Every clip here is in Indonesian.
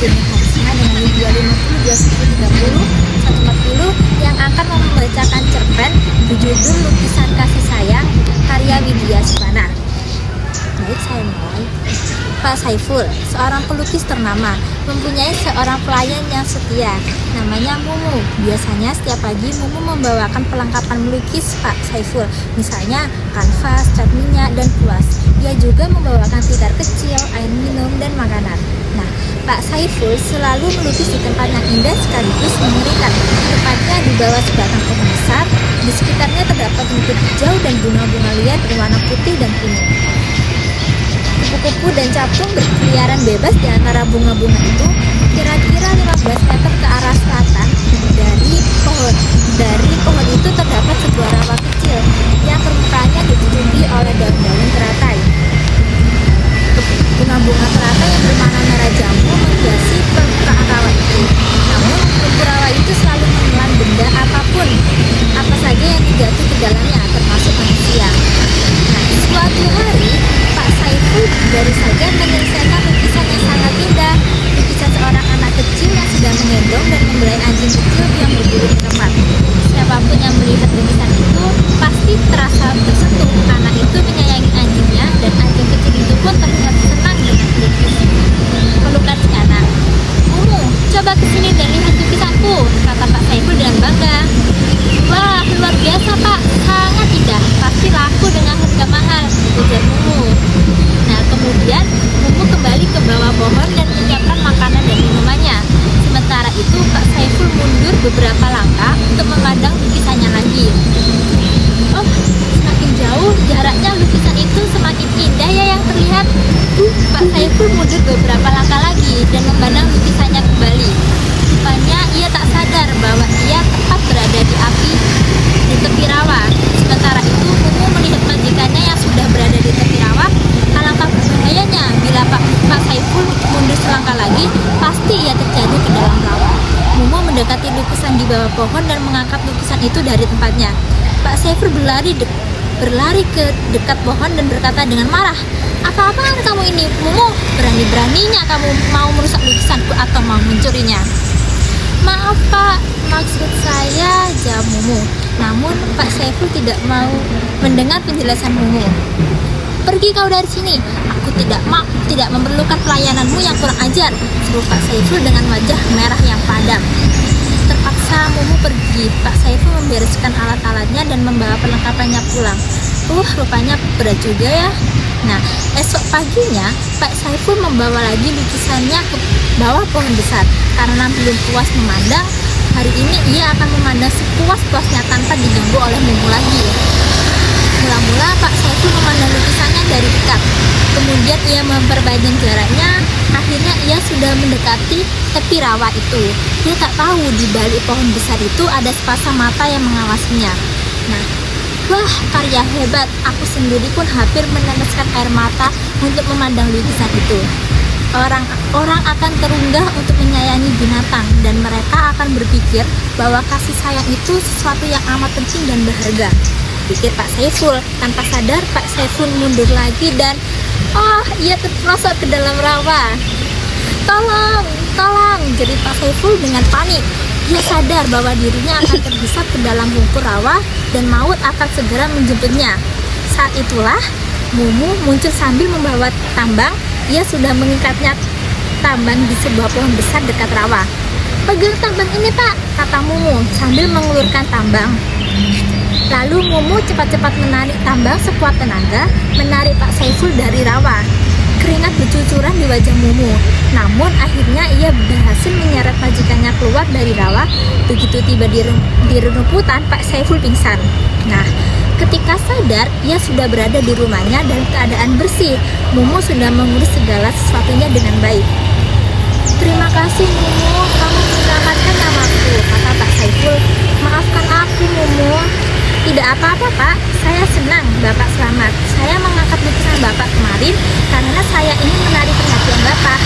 waktunya Harisma dengan 250, 230, 140 yang akan membacakan cerpen berjudul Lukisan Kasih Sayang karya Widya Suwana. Baik, saya mulai. Pak Saiful, seorang pelukis ternama, mempunyai seorang pelayan yang setia, namanya Mumu. Biasanya setiap pagi Mumu membawakan perlengkapan melukis Pak Saiful, misalnya kanvas, cat minyak, dan kuas. Ia juga membawakan tikar kecil, air minum, dan makanan. Nah, Pak Saiful selalu melukis di tempat yang indah sekaligus mengerikan. Tepatnya di bawah sebatang pohon besar, di sekitarnya terdapat rumput hijau dan bunga-bunga liar berwarna putih dan kuning. Kupu-kupu dan capung berkeliaran bebas di antara bunga-bunga itu. Kira-kira 15 meter ke arah selatan dari pohon itu terdapat sebuah rawa kecil yang permukaannya ditutupi oleh daun-daun teratai. Bunga-bunga teratai yang berwarna merah jambu menghiasi permukaan rawa itu. Namun lumpur rawa itu selalu menelan benda apapun, apa saja yang jatuh ke dalamnya, termasuk manusia. Nah, suatu hari Pak Saiful baru saja menyelesaikan lukisan yang sangat indah. Lukisan seorang anak kecil yang sedang menggendong dan membelai anjing kecil yang berbulu keempat. Siapapun yang melihat lukisan itu pasti terasa tersentuh. Anak itu menyayangi anjingnya dan anjing kecil itu pun terlihat senang dengan lukis. Pelukan si anak. Mumu, coba kesini dan lihat lukisanku, kata Pak Saiful dengan bangga. Wah, luar biasa Pak, sangat indah, pasti laku dengan harga mahal, ujar Mumu. Nah, kemudian Mumu kembali ke bawah pohon dan menyiapkan makanan dan minumannya. Sementara itu Pak Saiful mundur beberapa langkah untuk memandang lukisannya lagi. Oh, semakin jauh jaraknya lukisan itu semakin indah ya yang terlihat. Pak Saiful mundur beberapa langkah lagi dan memandang lukisannya kembali. Rupanya ia tak sadar bahwa ia tepat berada di tepi rawa. Sementara itu Mumu melihat majikannya yang sudah berada di tepi rawa. Alangkah berbahayanya bila Pak Saiful mundur selangkah lagi, pasti ia terjatuh ke dalam rawa. Mumu mendekati lukisan di bawah pohon dan mengangkat lukisan itu dari tempatnya. Pak Saiful berlari ke dekat pohon dan berkata dengan marah, "Apa-apaan kamu ini, Mumu? Berani-beraninya kamu mau merusak lukisanku atau mau mencurinya?" "Maaf Pak, maksud saya," jawab Mumu. Namun Pak Saiful tidak mau mendengar penjelasan Mumu. "Pergi kau dari sini, aku tidak memerlukan pelayananmu yang kurang ajar," seru Pak Saiful dengan wajah merah yang padam. Terpaksa Mumu pergi. Pak Saiful membereskan alat-alatnya dan membawa perlengkapannya pulang. Rupanya berat juga ya. Nah, esok paginya Pak Saiful membawa lagi lukisannya ke bawah pohon besar. Karena belum puas memandang, hari ini ia akan memandang sepuas-puasnya tanpa diganggu oleh Mumu lagi. Mula-mula Pak Saiful memandang lukisannya dari dekat. Kemudian ia memperpanjang jaraknya. Akhirnya ia sudah mendekati tepi rawa itu. Dia tak tahu di balik pohon besar itu ada sepasang mata yang mengawasinya. Nah, wah, karya hebat. Aku sendiri pun hampir meneteskan air mata untuk memandang lukisan itu. Orang akan terunggah untuk menyayangi binatang dan mereka akan berpikir bahwa kasih sayang itu sesuatu yang amat penting dan berharga, pikir Pak Saiful. Tanpa sadar Pak Saiful mundur lagi dan ia terperosok ke dalam rawa. Tolong, jerit Pak Saiful dengan panik. Ia sadar bahwa dirinya akan terhisap ke dalam lumpur rawa dan maut akan segera menjemputnya. Saat itulah Mumu muncul sambil membawa tambang. Ia sudah mengikatnya tambang di sebuah pohon besar dekat rawa. "Pegang tambang ini Pak," kata Mumu sambil mengulurkan tambang. Lalu Mumu cepat-cepat menarik tambang sekuat tenaga, menarik Pak Saiful dari rawa. Keringat bercucuran di wajah Mumu. Namun akhirnya ia berhasil menyeret majikannya keluar dari rawa. Begitu tiba di rumputan, Pak Saiful pingsan. Nah, ketika sadar, ia sudah berada di rumahnya dan keadaan bersih. Mumu sudah mengurus segala sesuatunya dengan baik. "Terima kasih Mumu, kamu menyelamatkan nyawaku," kata Pak Saiful. "Maafkan aku Mumu." "Tidak apa-apa Pak, saya senang Bapak selamat. Saya mengangkat lukisan Bapak kemarin karena saya ingin menarik perhatian Bapak.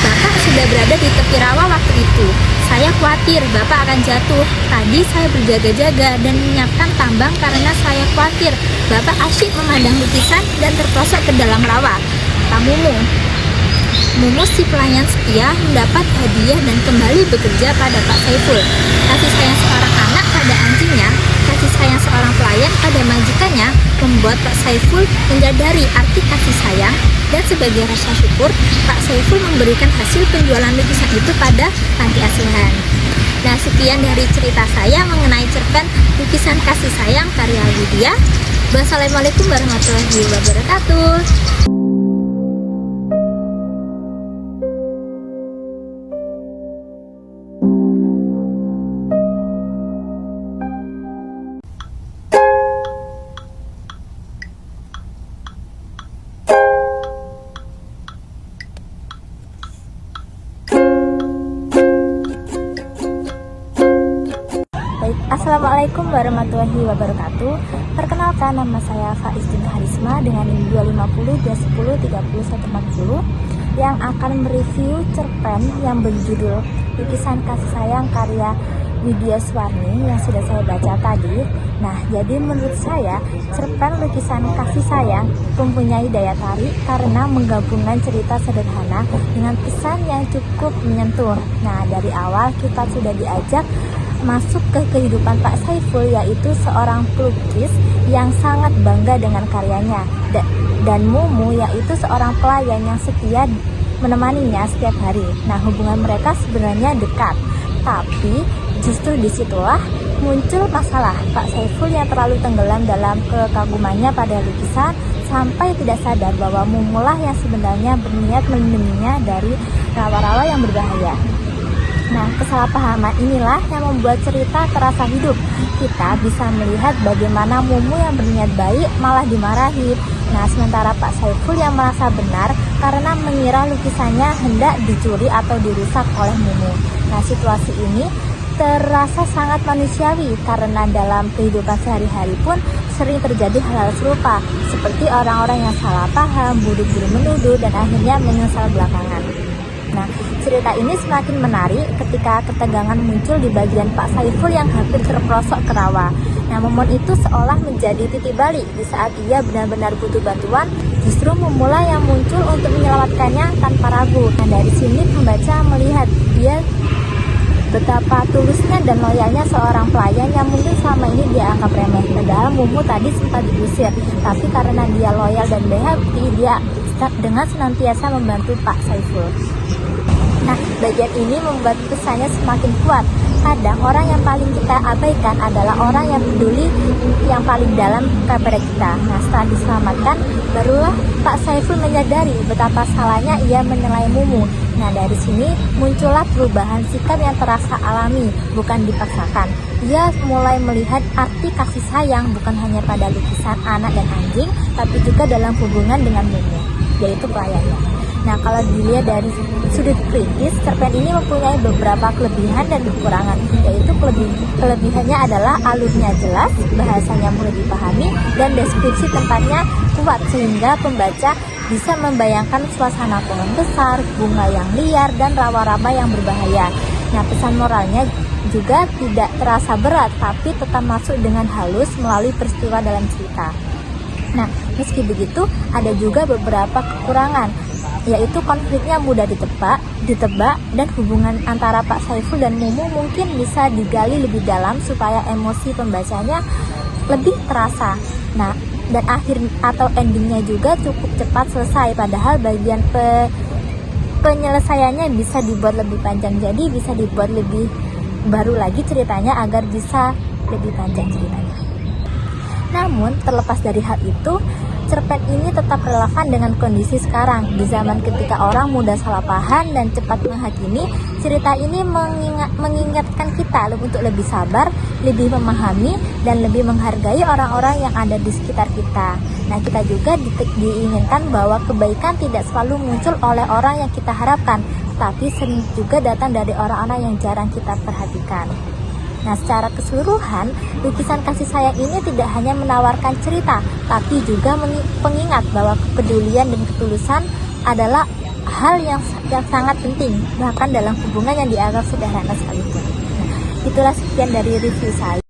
Bapak sudah berada di tepi rawa waktu itu. Saya khawatir Bapak akan jatuh. Tadi saya berjaga-jaga dan menyiapkan tambang karena saya khawatir Bapak asyik memandang lukisan dan terperosok ke dalam rawa," kata Mumu. Mumu si pelayan setia mendapat hadiah dan kembali bekerja pada Pak Saiful. Kasih sayang seorang anak pada anjingnya, kasih sayang seorang pelayan pada majikannya membuat Pak Saiful menyadari arti kasih sayang, dan sebagai rasa syukur, Pak Saiful memberikan hasil penjualan lukisan itu pada panti asuhan. Nah, sekian dari cerita saya mengenai cerpen lukisan kasih sayang karya Widya. Wassalamualaikum warahmatullahi wabarakatuh. Assalamualaikum warahmatullahi wabarakatuh. Perkenalkan, nama saya Faiz Dinda Harisma dengan NIM 250 210 3140 yang akan mereview cerpen yang berjudul Lukisan Kasih Sayang karya Widya Suwarni yang sudah saya baca tadi. Nah, jadi menurut saya cerpen Lukisan Kasih Sayang mempunyai daya tarik karena menggabungkan cerita sederhana dengan pesan yang cukup menyentuh. Nah, dari awal kita sudah diajak masuk ke kehidupan Pak Saiful, yaitu seorang pelukis yang sangat bangga dengan karyanya, dan Mumu yaitu seorang pelayan yang setia menemaninya setiap hari. Nah, hubungan mereka sebenarnya dekat, tapi justru disitulah muncul masalah. Pak Saiful yang terlalu tenggelam dalam kekagumannya pada lukisan sampai tidak sadar bahwa Mumulah yang sebenarnya berniat melindunginya dari rawa-rawa yang berbahaya. Nah, kesalahpahaman inilah yang membuat cerita terasa hidup. Kita bisa melihat bagaimana Mumu yang berniat baik malah dimarahi. Nah, sementara Pak Saiful yang merasa benar karena mengira lukisannya hendak dicuri atau dirusak oleh Mumu. Nah, situasi ini terasa sangat manusiawi karena dalam kehidupan sehari-hari pun sering terjadi hal-hal serupa, seperti orang-orang yang salah paham, buru-buru menuduh, dan akhirnya menyesal belakangan. Nah, cerita ini semakin menarik ketika ketegangan muncul di bagian Pak Saiful yang hampir terperosok ke rawa. Nah, momen itu seolah menjadi titik balik. Di saat ia benar-benar butuh bantuan, justru Mumula yang muncul untuk menyelamatkannya tanpa ragu. Nah, dari sini pembaca melihat dia betapa tulusnya dan loyalnya seorang pelayan yang mungkin selama ini dia anggap remeh. Padahal Mumu tadi sempat diusir, tapi karena dia loyal dan berbakti, dia dengan senantiasa membantu Pak Saiful. Nah, bagian ini membuat pesannya semakin kuat. Kadang orang yang paling kita abaikan adalah orang yang peduli yang paling dalam kepada kita. Nah, setelah diselamatkan, barulah Pak Saiful menyadari betapa salahnya ia menilai Mumu. Nah, dari sini muncullah perubahan sikap yang terasa alami, bukan dipaksakan. Ia mulai melihat arti kasih sayang bukan hanya pada lukisan anak dan anjing, tapi juga dalam hubungan dengan Mumu, yaitu pelayannya. Nah, kalau dilihat dari sudut kritis, cerpen ini mempunyai beberapa kelebihan dan kekurangan, yaitu kelebihannya adalah alurnya jelas, bahasanya mudah dipahami, dan deskripsi tempatnya kuat sehingga pembaca bisa membayangkan suasana pohon besar, bunga yang liar, dan rawa-rawa yang berbahaya. Nah, pesan moralnya juga tidak terasa berat, tapi tetap masuk dengan halus melalui peristiwa dalam cerita. Nah, meski begitu, ada juga beberapa kekurangan, yaitu konfliknya mudah ditebak, dan hubungan antara Pak Saiful dan Mumu mungkin bisa digali lebih dalam supaya emosi pembacanya lebih terasa. Nah, dan akhir atau endingnya juga cukup cepat selesai, padahal bagian penyelesaiannya bisa dibuat lebih panjang, jadi bisa dibuat lebih baru lagi ceritanya agar bisa lebih panjang ceritanya. Namun, terlepas dari hal itu, cerpen ini tetap relevan dengan kondisi sekarang. Di zaman ketika orang mudah salah paham dan cepat menghakimi, cerita ini mengingatkan kita untuk lebih sabar, lebih memahami, dan lebih menghargai orang-orang yang ada di sekitar kita. Nah, kita juga diinginkan bahwa kebaikan tidak selalu muncul oleh orang yang kita harapkan, tapi sering juga datang dari orang-orang yang jarang kita perhatikan. Nah, secara keseluruhan, lukisan kasih sayang ini tidak hanya menawarkan cerita, tapi juga pengingat bahwa kepedulian dan ketulusan adalah hal yang sangat penting, bahkan dalam hubungan yang dianggap sederhana sekalipun. Itulah sekian dari review saya.